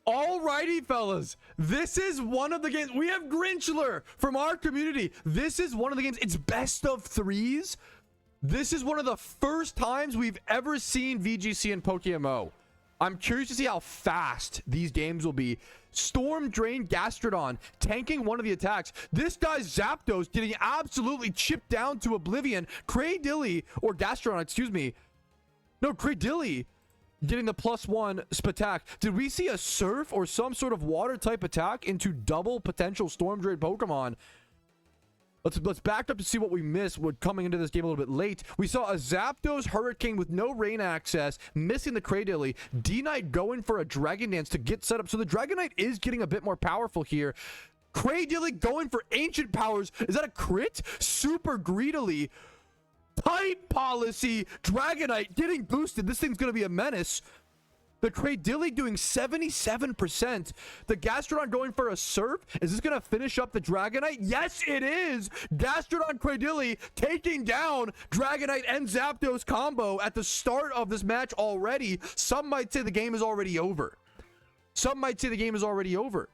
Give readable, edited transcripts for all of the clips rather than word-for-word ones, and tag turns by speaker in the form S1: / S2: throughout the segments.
S1: Alrighty, fellas. This is one of the games. We have Grinchler from our community. This is one of the games. It's best of threes. This is one of the first times we've ever seen VGC and PokeMMO. I'm curious to see how fast these games will be. Storm Drain Gastrodon tanking one of the attacks. This guy's Zapdos getting absolutely chipped down to oblivion. Cradilly, or Gastrodon, excuse me. No, Cradilly getting the +1 Spatak. Did we see a Surf or some sort of water type attack into double potential Storm Drain Pokemon? Let's back up to see what we missed coming into this game a little bit late. We saw a Zapdos Hurricane with no rain access, missing the Cradilly. D-Knight going for a Dragon Dance to get set up. So the Dragonite is getting a bit more powerful here. Cradilly going for Ancient Powers. Is that a crit? Super greedily. Type Policy. Dragonite getting boosted. This thing's going to be a menace. The Cradilly doing 77%. The Gastrodon going for a Surf. Is this going to finish up the Dragonite? Yes, it is. Gastrodon Cradilly taking down Dragonite and Zapdos combo at the start of this match already. Some might say the game is already over. Some might say the game is already over.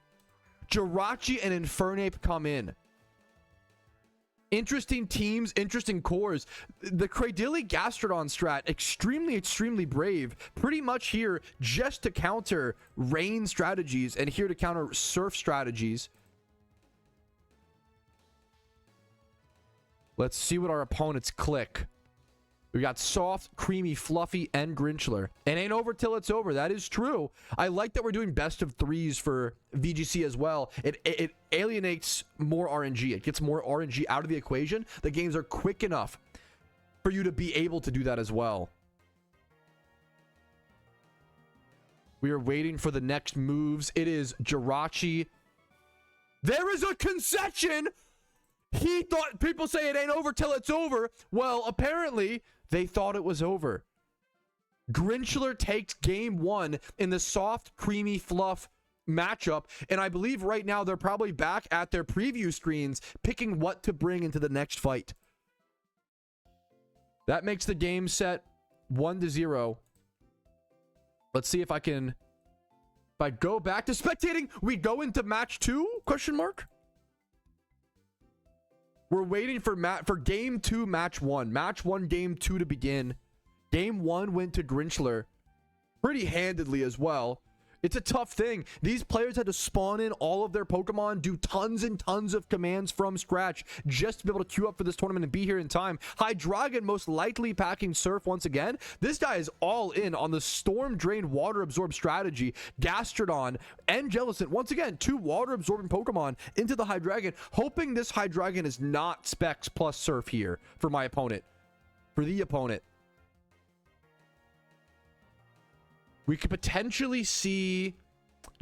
S1: Jirachi and Infernape come in. Interesting teams, interesting cores. The Cradilly Gastrodon strat, extremely brave. Pretty much here just to counter rain strategies and here to counter surf strategies. Let's see what our opponents click. We got Soft, Creamy, Fluffy, and Grinchler. It ain't over till it's over. That is true. I like that we're doing best of threes for VGC as well. It alienates more RNG. It gets more RNG out of the equation. The games are quick enough for you to be able to do that as well. We are waiting for the next moves. It is Jirachi. There is a concession. He thought, people say it ain't over till it's over. Well, apparently they thought it was over. Grinchler takes game 1 in the Soft, Creamy, Fluff matchup. And I believe right now they're probably back at their preview screens picking what to bring into the next fight. That makes the game set 1-0. Let's see if I can... If I go back to spectating, we go into match 2? Question mark? We're waiting for game 2, match 1. Match 1, game 2 to begin. Game 1 went to Grinchler pretty handedly as well. It's a tough thing. These players had to spawn in all of their Pokemon, do tons and tons of commands from scratch just to be able to queue up for this tournament and be here in time. Hydreigon most likely packing Surf once again. This guy is all in on the Storm Drain Water Absorb strategy. Gastrodon and Jellicent, once again, 2 water absorbing Pokemon into the Hydreigon, hoping this Hydreigon is not Specs plus Surf here for my opponent. For the opponent. We could potentially see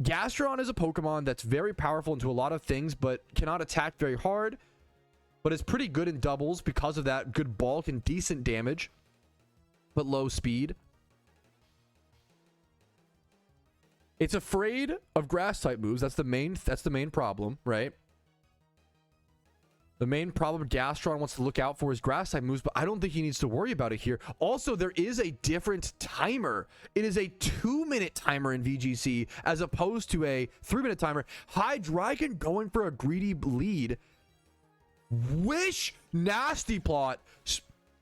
S1: Gastrodon is a Pokemon that's very powerful into a lot of things, but cannot attack very hard. But is pretty good in doubles because of that. Good bulk and decent damage, but low speed. It's afraid of grass type moves. That's the main problem, right? The main problem Gastrodon wants to look out for is grass type moves, but I don't think he needs to worry about it here. Also, there is a different timer. It is a 2-minute timer in VGC as opposed to a 3-minute timer. Hydreigon going for a greedy lead. Wish Nasty Plot.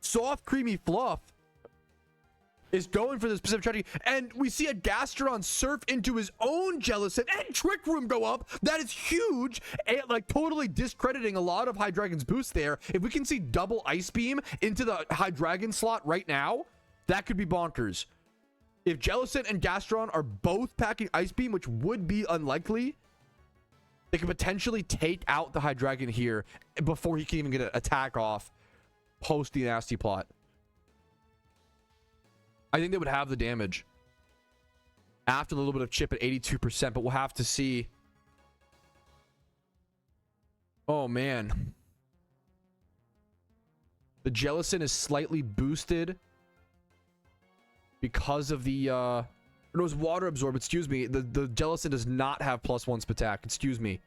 S1: Soft Creamy Fluff is going for this specific strategy, and we see a Gastrodon surf into his own Jellicent and Trick Room go up. That is huge, and like totally discrediting a lot of Hydreigon's boost there. If we can see double Ice Beam into the Hydreigon slot right now, that could be bonkers. If Jellicent and Gastrodon are both packing Ice Beam, which would be unlikely, they could potentially take out the Hydreigon here before he can even get an attack off post the Nasty Plot. I think they would have the damage after a little bit of chip at 82%, but we'll have to see. Oh, man. The Jellicent is slightly boosted because of the... it was Water Absorb, excuse me. The Jellicent does not have +1 Spatak, excuse me.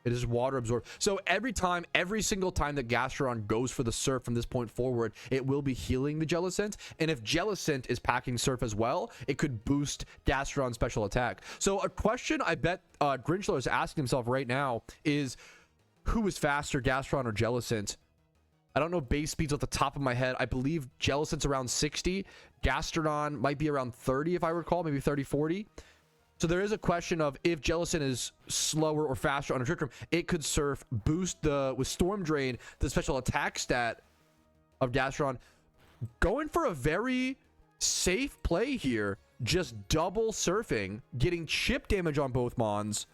S1: It is water absorbed. So every single time that Gastrodon goes for the Surf from this point forward, it will be healing the Jellicent. And if Jellicent is packing Surf as well, it could boost Gastrodon's special attack. So a question I bet Grinchler is asking himself right now is, who is faster, Gastrodon or Jellicent? I don't know base speeds off the top of my head. I believe Jellicent's around 60. Gastrodon might be around 30 if I recall, maybe 30, 40. So there is a question of if Jellicent is slower or faster on a Trick Room, it could Surf, boost with Storm Drain, the special attack stat of Gastrodon. Going for a very safe play here, just double surfing, getting chip damage on both Mons.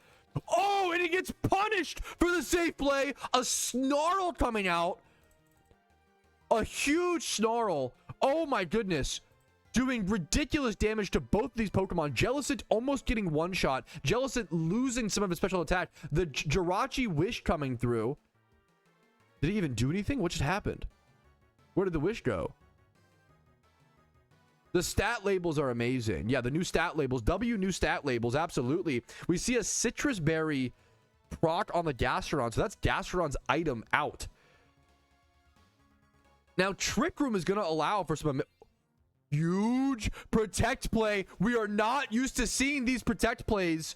S1: Oh, and he gets punished for the safe play. A Snarl coming out. A huge Snarl. Oh my goodness. Doing ridiculous damage to both of these Pokemon. Jellicent almost getting one shot. Jellicent losing some of his special attack. The Jirachi Wish coming through. Did he even do anything? What just happened? Where did the Wish go? The stat labels are amazing. Yeah, the new stat labels. New stat labels, absolutely. We see a Citrus Berry proc on the Gastrodon. So that's Gastrodon's item out. Now, Trick Room is going to allow for some huge protect play. We are not used to seeing these protect plays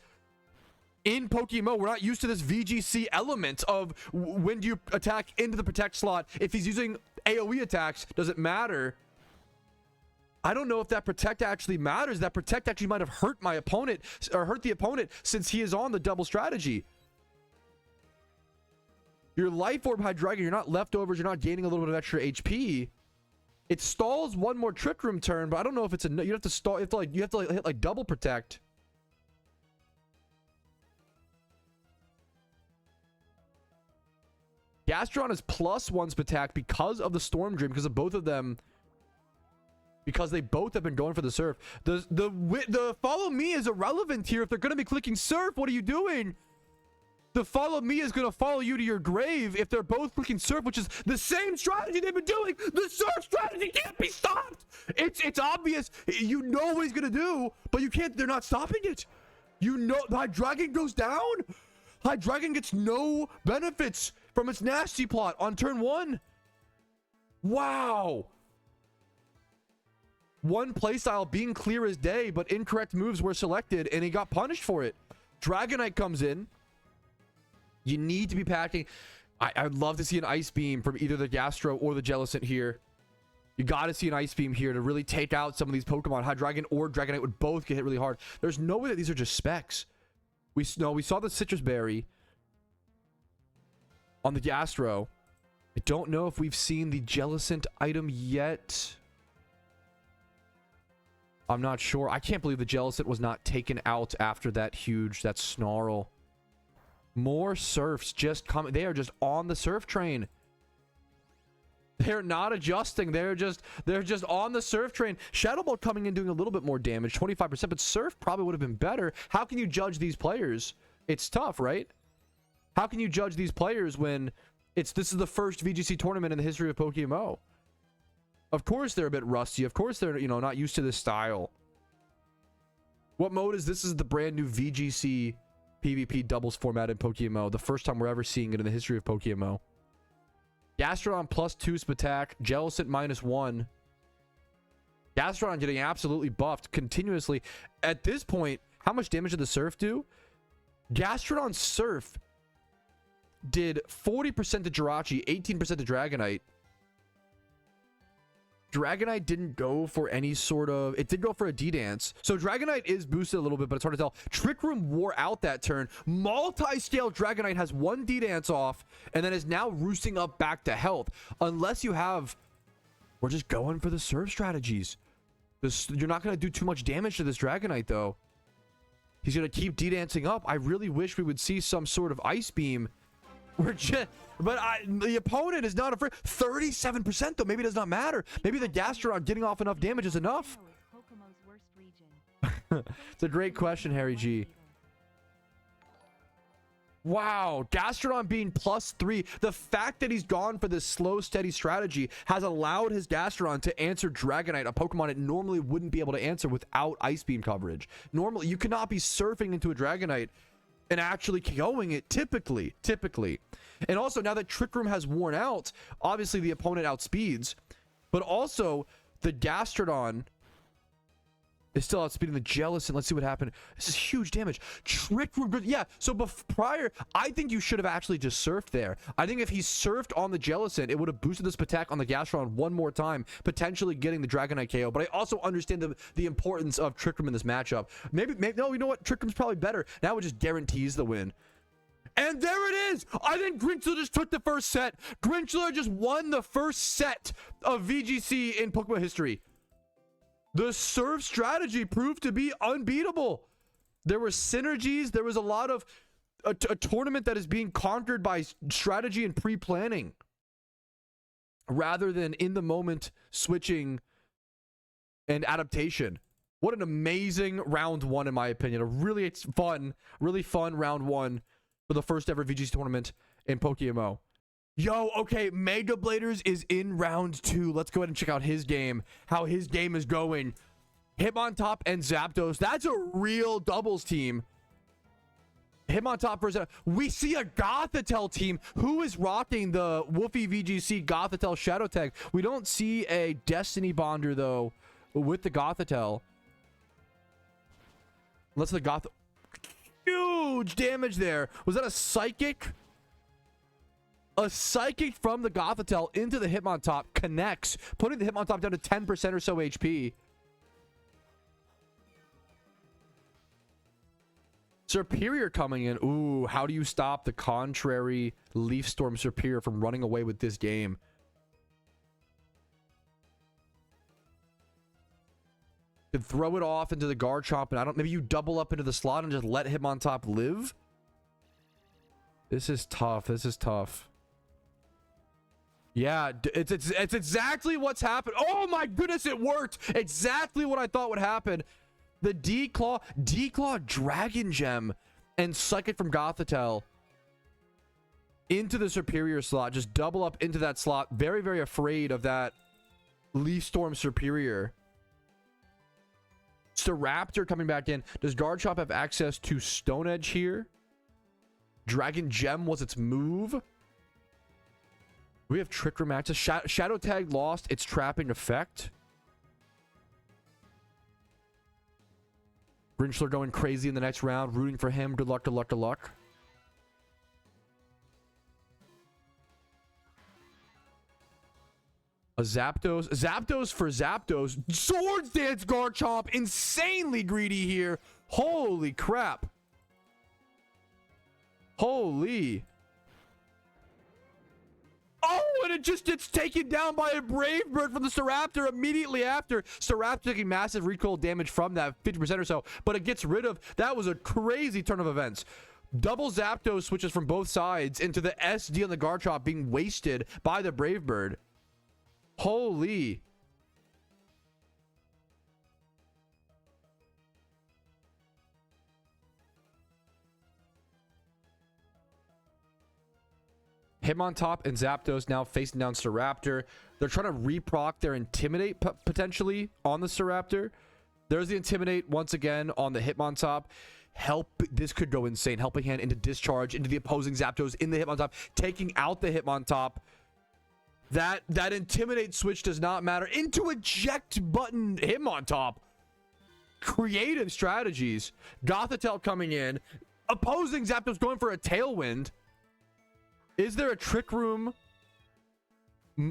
S1: in PokeMMO. We're not used to this VGC element of when do you attack into the protect slot. If he's using AoE attacks, does it matter? I don't know if that protect actually matters. That protect actually might have hurt my opponent or hurt the opponent since he is on the double strategy. Your Life Orb Hydreigon, you're not leftovers, you're not gaining a little bit of extra HP. It stalls one more Trick Room turn, but I don't know if it's you have to stall, you have to hit like double protect. Gastrodon is +1 attack because of the Storm Dream, because of both of them. Because they both have been going for the Surf. The follow me is irrelevant here. If they're going to be clicking Surf, what are you doing? The follow me is going to follow you to your grave if they're both clicking Surf, which is the same strategy they've been doing. The Surf strategy can't be stopped. It's obvious. You know what he's going to do, but you can't. They're not stopping it. You know, Hydreigon goes down. Hydreigon gets no benefits from its nasty plot on turn 1. Wow. One playstyle being clear as day, but incorrect moves were selected, and he got punished for it. Dragonite comes in. You need to be packing. I'd love to see an Ice Beam from either the Gastro or the Jellicent here. You got to see an Ice Beam here to really take out some of these Pokemon. Hydreigon or Dragonite would both get hit really hard. There's no way that these are just specs. We saw the Citrus Berry on the Gastro. I don't know if we've seen the Jellicent item yet. I'm not sure. I can't believe the Jellicent was not taken out after that Snarl. More Surfs just coming. They are just on the Surf train. They're not adjusting. They're just on the Surf train. Shadow Ball coming in doing a little bit more damage, 25%, but Surf probably would have been better. How can you judge these players? It's tough, right? How can you judge these players when this is the first VGC tournament in the history of PokeMMO? Of course they're a bit rusty. Of course they're, not used to this style. What mode is this? This is the brand new VGC PvP doubles format in PokeMMO. The first time we're ever seeing it in the history of PokeMMO. Gastrodon +2 attack. Jellicent -1. Gastrodon getting absolutely buffed continuously. At this point, how much damage did the Surf do? Gastrodon Surf did 40% to Jirachi, 18% to Dragonite. Dragonite didn't go for any sort of... It did go for a D-Dance. So Dragonite is boosted a little bit, but it's hard to tell. Trick Room wore out that turn. Multi-scale Dragonite has one D-Dance off, and then is now roosting up back to health. Unless you have... We're just going for the Surf strategies. You're not going to do too much damage to this Dragonite, though. He's going to keep D-Dancing up. I really wish we would see some sort of Ice Beam. The opponent is not afraid. 37% though. Maybe it does not matter. Maybe the Gastrodon getting off enough damage is enough. It's a great question, Harry G. Wow, Gastrodon being +3. The fact that he's gone for this slow, steady strategy has allowed his Gastrodon to answer Dragonite, a Pokemon it normally wouldn't be able to answer without Ice Beam coverage. Normally, you cannot be surfing into a Dragonite and actually KOing it typically. And also, now that Trick Room has worn out, obviously the opponent outspeeds, but also the Gastrodon is still outspeeding the Jellicent. Let's see what happened. This is huge damage. Trick Room, yeah. So prior, I think you should have actually just surfed there. I think if he surfed on the Jellicent, it would have boosted this attack on the Gastrodon one more time, potentially getting the Dragonite KO. But I also understand the importance of Trick Room in this matchup. Maybe no, you know what? Trick Room's probably better. Now it just guarantees the win. And there it is! I think Grinchler just took the first set. Grinchler just won the first set of VGC in Pokemon history. The surf strategy proved to be unbeatable. There were synergies. There was a lot of a tournament that is being conquered by strategy and pre-planning rather than in the moment switching and adaptation. What an amazing round one, in my opinion. A really fun round one for the first ever VGC tournament in PokeMMO. Yo, okay, MegaBladers is in round 2. Let's go ahead and check out his game, how his game is going. Hitmontop and Zapdos. That's a real doubles team. Hitmontop versus... We see a Gothitelle team. Who is rocking the Woofy VGC Gothitelle Shadow Tag? We don't see a Destiny Bonder, though, with the Gothitelle. Unless the Goth... Huge damage there. Was that a Psychic? A Psychic from the Gothitelle into the Hitmontop connects, putting the Hitmontop down to 10% or so HP. Superior coming in. Ooh, how do you stop the contrary Leaf Storm Superior from running away with this game? Could throw it off into the Garchomp, and maybe you double up into the slot and just let Hitmontop live? This is tough. This is tough. Yeah, it's exactly what's happened. Oh my goodness, it worked. Exactly what I thought would happen. The D-Claw Dragon Gem and Psychic from Gothitelle into the Superior slot. Just double up into that slot. Very, very afraid of that Leaf Storm Superior. Staraptor coming back in. Does Garchomp have access to Stone Edge here? Dragon Gem was its move. We have Trick Room access. Shadow Tag lost its trapping effect. Grinchler going crazy in the next round. Rooting for him. Good luck, good luck, good luck. A Zapdos. Zapdos for Zapdos. Swords Dance Garchomp. Insanely greedy here. Holy crap. Holy. Oh, and it just gets taken down by a Brave Bird from the Staraptor immediately after. Staraptor taking massive recoil damage from that, 50% or so, but it gets rid of. That was a crazy turn of events. Double Zapdos switches from both sides into the SD on the Garchomp being wasted by the Brave Bird. Holy. Hitmontop and Zapdos now facing down Staraptor. They're trying to reproc their Intimidate potentially on the Staraptor. There's the Intimidate once again on the Hitmontop. This could go insane. Helping Hand into Discharge into the opposing Zapdos in the Hitmontop, taking out the Hitmontop. That Intimidate switch does not matter. Into Eject button Hitmontop. Creative strategies. Gothitelle coming in. Opposing Zapdos going for a Tailwind. Is there a Trick Room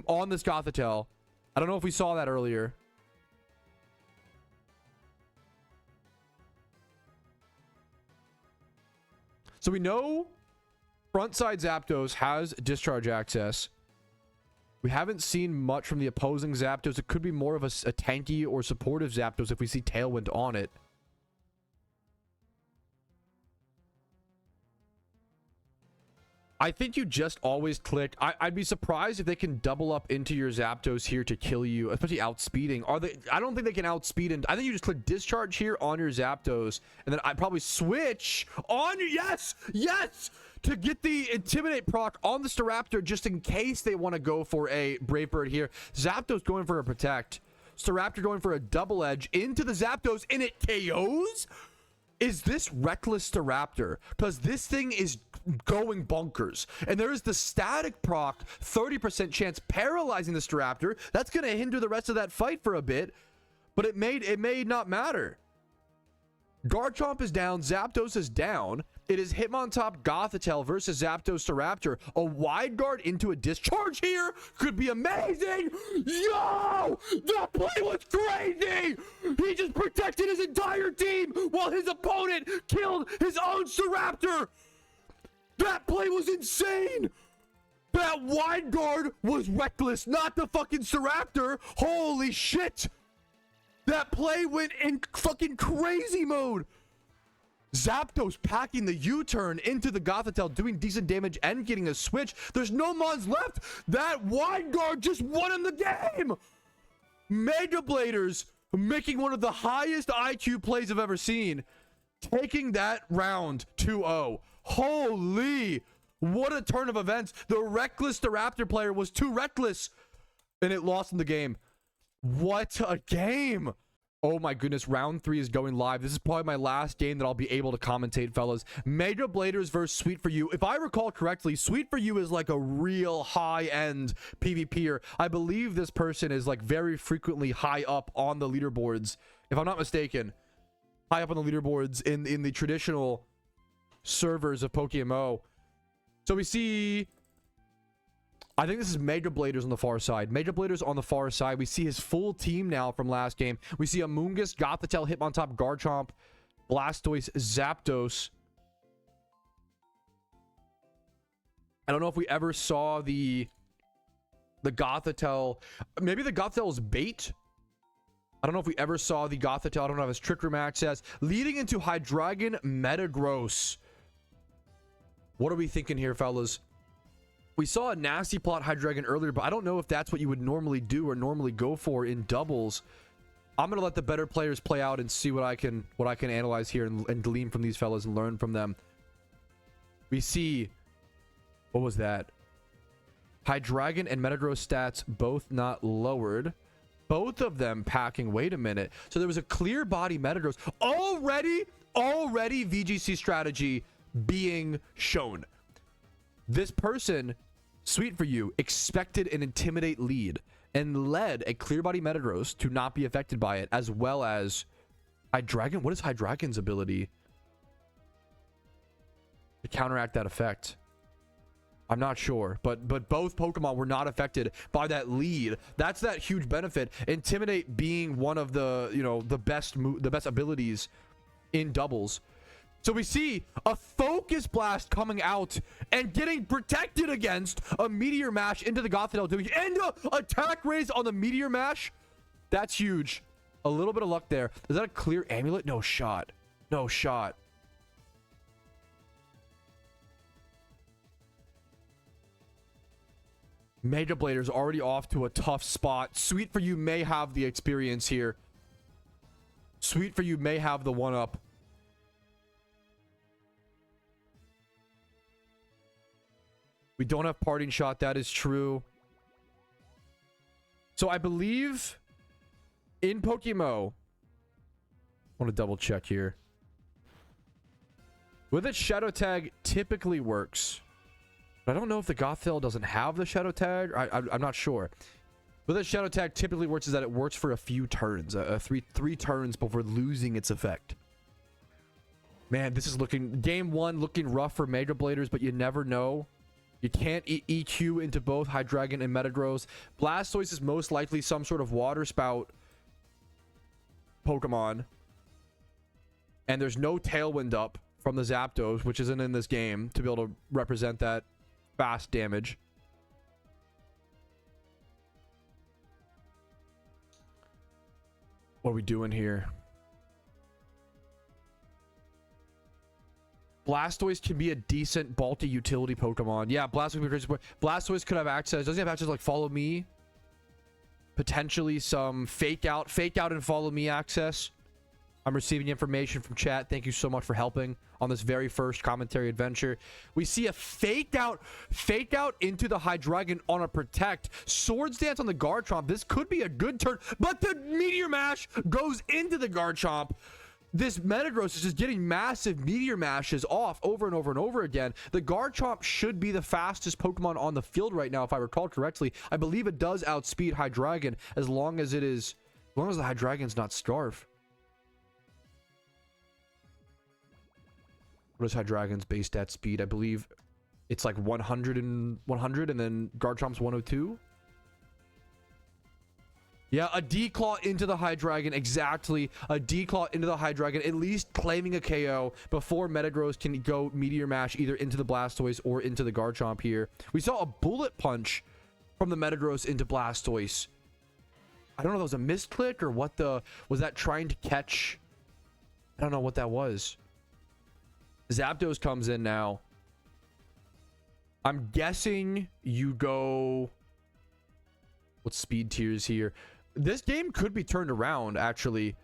S1: on this Gothitelle? I don't know if we saw that earlier. So we know frontside Zapdos has Discharge access. We haven't seen much from the opposing Zapdos. It could be more of a tanky or supportive Zapdos if we see Tailwind on it. I think you just always click. I'd be surprised if they can double up into your Zapdos here to kill you, especially outspeeding. I don't think they can outspeed, and I think you just click Discharge here on your Zapdos, and then I'd probably switch on your, yes, to get the Intimidate proc on the Staraptor just in case they want to go for a Brave Bird here. Zapdos going for a Protect. Staraptor going for a Double Edge into the Zapdos, and it KOs? is this Reckless Staraptor? Because this thing is going bonkers. And there is the static proc, 30% chance paralyzing the Staraptor. That's going to hinder the rest of that fight for a bit. But it may not matter. Garchomp is down. Zapdos is down. It is Hitmontop Gothitelle versus Zapdos Staraptor. A wide guard into a discharge here could be amazing. Yo! That play was crazy! He just protected his entire team while his opponent killed his own Staraptor. That play was insane. That wide guard was reckless, not the fucking Staraptor. Holy shit. That play went in fucking crazy mode. Zapdos packing the U-turn into the Gothitelle, doing decent damage and getting a switch. There's no mons left. That wide guard just won him the game. MegaBladers making one of the highest IQ plays I've ever seen, taking that round 2-0. Holy, what a turn of events. The reckless Staraptor player was too reckless, and it lost in the game. What a game. Oh my goodness, round 3 is going live. This is probably my last game that I'll be able to commentate, fellas. MegaBladers versus SweetforU. If I recall correctly, SweetforU is like a real high-end PvPer. I believe this person is like very frequently high up on the leaderboards, if I'm not mistaken. High up on the leaderboards in the traditional servers of PokeMMO. So we see, I think this is MegaBladers on the far side. MegaBladers on the far side. We see his full team now from last game. We see Amoonguss, Gothitelle, Hitmontop, Garchomp, Blastoise, Zapdos. I don't know if we ever saw the Gothitelle. Maybe the Gothitelle is bait. I don't know if we ever saw the Gothitelle. I don't have his Trick Room access. Leading into Hydreigon, Metagross. What are we thinking here, fellas? We saw a nasty plot Hydreigon earlier, but I don't know if that's what you would normally do or normally go for in doubles. I'm gonna let the better players play out and see what I can analyze here and glean from these fellas and learn from them. We see, what was that? Hydreigon and Metagross stats both not lowered. Both of them packing. Wait a minute. So there was a clear body Metagross already VGC strategy being shown. This person, SweetforU, expected an Intimidate lead and led a clear body Metagross to not be affected by it, as well as Hydreigon. What is Hydreigon's ability to counteract that effect? I'm not sure, but both Pokemon were not affected by that lead. That's that huge benefit. Intimidate being one of the, you know, the best abilities in doubles. So we see a Focus Blast coming out and getting protected against a Meteor Mash into the Gothitelle, doing and attack raise on the Meteor Mash. That's huge. A little bit of luck there. Is that a clear amulet? No shot. No shot. MegaBladers already off to a tough spot. SweetforU may have the experience here. SweetforU may have the one-up. We don't have Parting Shot. That is true. So I believe in PokeMMO, I want to double check here. With its Shadow Tag typically works. But I don't know if the Gothitelle doesn't have the Shadow Tag. I'm not sure. With its Shadow Tag typically works is that it works for a few turns. Three turns before losing its effect. Man, this is looking... Game 1 looking rough for MegaBladers, but you never know. You can't EQ into both Hydreigon and Metagross. Blastoise is most likely some sort of water spout Pokemon. And there's no Tailwind up from the Zapdos, which isn't in this game, to be able to represent that fast damage. What are we doing here? Blastoise can be a decent bulky utility Pokemon. Yeah, Blastoise could have access. Does he have access like Follow Me? Potentially some fake out and Follow Me access. I'm receiving information from chat. Thank you so much for helping on this very first commentary adventure. We see a fake out into the Hydreigon on a Protect. Swords Dance on the Garchomp. This could be a good turn, but the Meteor Mash goes into the Garchomp. this Metagross is just getting massive Meteor Mashes off over and over and over again. The Garchomp should be the fastest Pokemon on the field right now, if I recall correctly. I believe it does outspeed Hydreigon as long as the Hydreigon's not Scarf. What is Hydreigon's base stat speed? I believe it's like 100 and then Garchomp's 102. Yeah, a D-Claw into the Hydreigon. Exactly. A D-Claw into the Hydreigon, at least claiming a KO before Metagross can go Meteor Mash either into the Blastoise or into the Garchomp here. We saw a Bullet Punch from the Metagross into Blastoise. I don't know if that was a misclick or what was that trying to catch? I don't know what that was. Zapdos comes in now. I'm guessing you go... What speed tiers here? This game could be turned around, actually.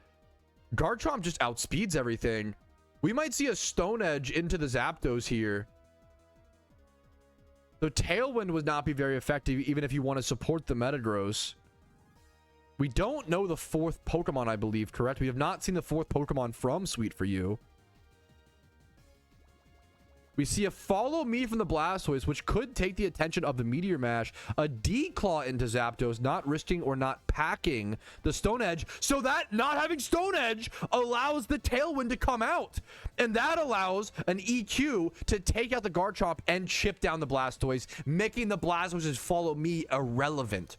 S1: Garchomp just outspeeds everything. We might see a Stone Edge into the Zapdos here. So Tailwind would not be very effective, even if you want to support the Metagross. We don't know the fourth Pokemon, I believe, correct? We have not seen the fourth Pokemon from SweetforU. We see a Follow Me from the Blastoise, which could take the attention of the Meteor Mash. A D-Claw into Zapdos, not risking or not packing the Stone Edge. So that not having Stone Edge allows the Tailwind to come out. And that allows an EQ to take out the Garchomp and chip down the Blastoise, making the Blastoise's Follow Me irrelevant.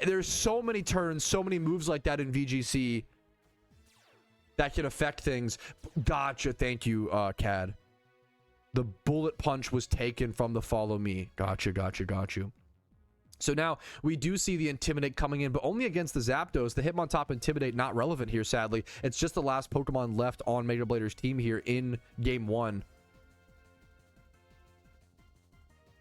S1: There's so many turns, so many moves like that in VGC that can affect things. Gotcha. Thank you, Cad. The Bullet Punch was taken from the Follow Me. Gotcha. So now we do see the Intimidate coming in, but only against the Zapdos. The Hitmontop Intimidate not relevant here, sadly. It's just the last Pokemon left on MegaBladers' team here in Game 1.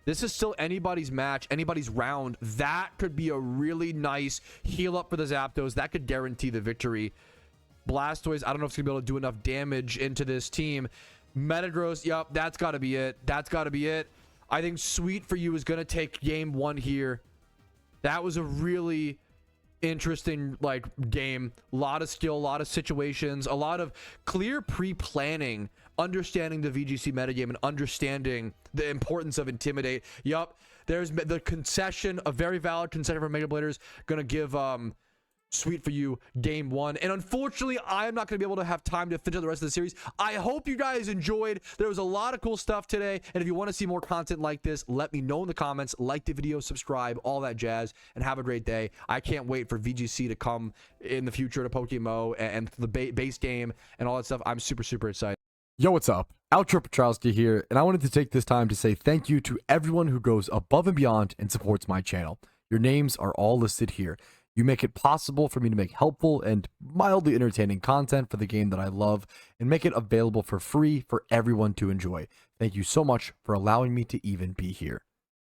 S1: This is still anybody's match, anybody's round. That could be a really nice heal up for the Zapdos. That could guarantee the victory. Blastoise, I don't know if it's gonna be able to do enough damage into this team. Metagross, yep, that's gotta be it. I think SweetforU is gonna take game 1 here. That was a really interesting game. A lot of skill, a lot of situations, a lot of clear pre-planning, understanding the VGC metagame and understanding the importance of Intimidate. Yup, there's the concession, a very valid concession from MegaBladers, gonna give SweetforU game 1, and unfortunately I'm not going to be able to have time to finish the rest of the series. I hope you guys enjoyed. There was a lot of cool stuff today, and if you want to see more content like this, let me know in the comments. Like the video, subscribe, all that jazz, and have a great day. I can't wait for VGC to come in the future to PokeMMO and the base game and all that stuff. I'm super excited.
S2: Yo, what's up? Outro Patrouski here, and I wanted to take this time to say thank you to everyone who goes above and beyond and supports my channel. Your names are all listed here. You make it possible for me to make helpful and mildly entertaining content for the game that I love and make it available for free for everyone to enjoy. Thank you so much for allowing me to even be here.